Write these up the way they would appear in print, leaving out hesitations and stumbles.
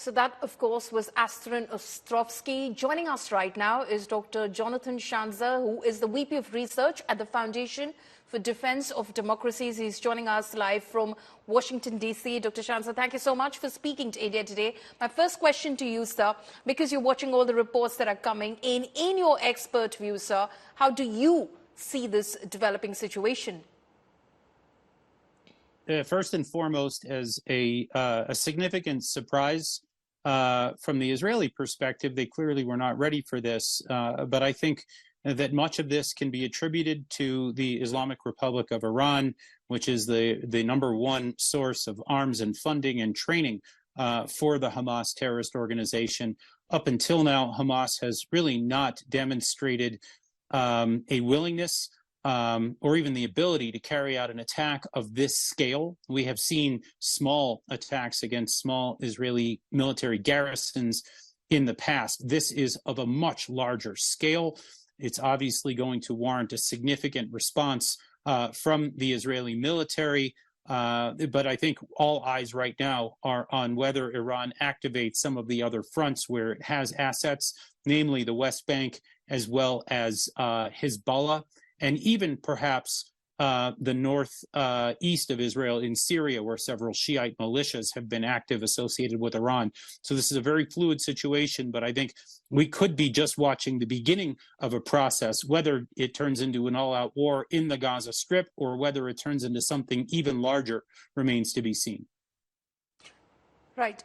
So that, of course, was Astrid Ostrovsky. Joining us right now is Dr. Jonathan Schanzer, who is the VP of Research at the Foundation for Defense of Democracies. He's joining us live from Washington, D.C. Dr. Schanzer, thank you so much for speaking to India Today. My first question to you, sir, because you're watching all the reports that are coming in your expert view, sir, how do you see this developing situation? First and foremost, as a significant surprise from the Israeli perspective. They clearly were not ready for this, but I think that much of this can be attributed to the Islamic Republic of Iran, which is the #1 source of arms and funding and training for the Hamas terrorist organization. Up until now, Hamas has really not demonstrated a willingness or even the ability to carry out an attack of this scale. We have seen small attacks against small Israeli military garrisons in the past. This is of a much larger scale. It's obviously going to warrant a significant response from the Israeli military. But I think all eyes right now are on whether Iran activates some of the other fronts where it has assets, namely the West Bank, as well as Hezbollah, and even perhaps the northeast of Israel in Syria, where several Shiite militias have been active associated with Iran. So this is a very fluid situation, but I think we could be just watching the beginning of a process. Whether it turns into an all-out war in the Gaza Strip or whether it turns into something even larger remains to be seen. Right.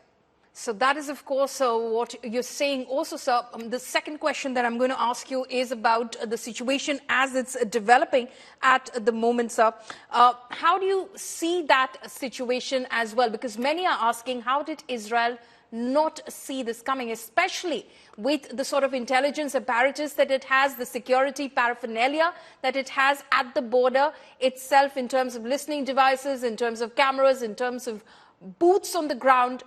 So that is, of course, what you're saying. Also, sir, the second question that I'm going to ask you is about the situation as it's developing at the moment, sir. How do you see that situation as well? Because many are asking, how did Israel not see this coming, especially with the sort of intelligence apparatus that it has, the security paraphernalia that it has at the border itself, in terms of listening devices, in terms of cameras, in terms of boots on the ground?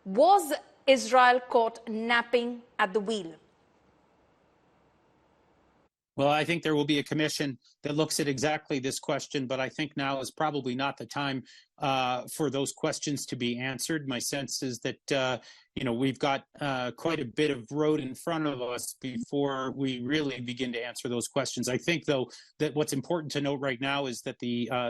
Was Israel caught napping at the wheel? Well, I think there will be a commission that looks at exactly this question, but I think now is probably not the time for those questions to be answered. My sense is that, we've got quite a bit of road in front of us before we really begin to answer those questions. I think, though, that what's important to note right now is that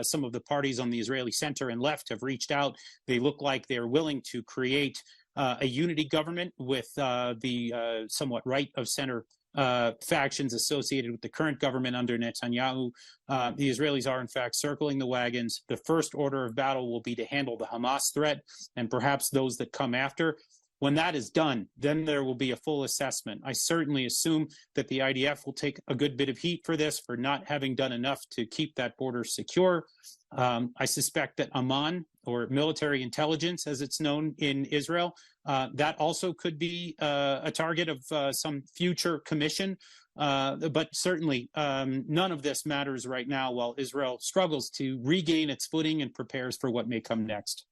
some of the parties on the Israeli center and left have reached out. They look like they're willing to create a unity government with the somewhat right of center factions associated with the current government under Netanyahu. The Israelis are, in fact, circling the wagons. The first order of battle will be to handle the Hamas threat and perhaps those that come after. When that is done, then there will be a full assessment. I certainly assume that the IDF will take a good bit of heat for this, for not having done enough to keep that border secure. I suspect that Amman, or military intelligence as it's known in Israel, that also could be a target of some future commission. But certainly none of this matters right now while Israel struggles to regain its footing and prepares for what may come next.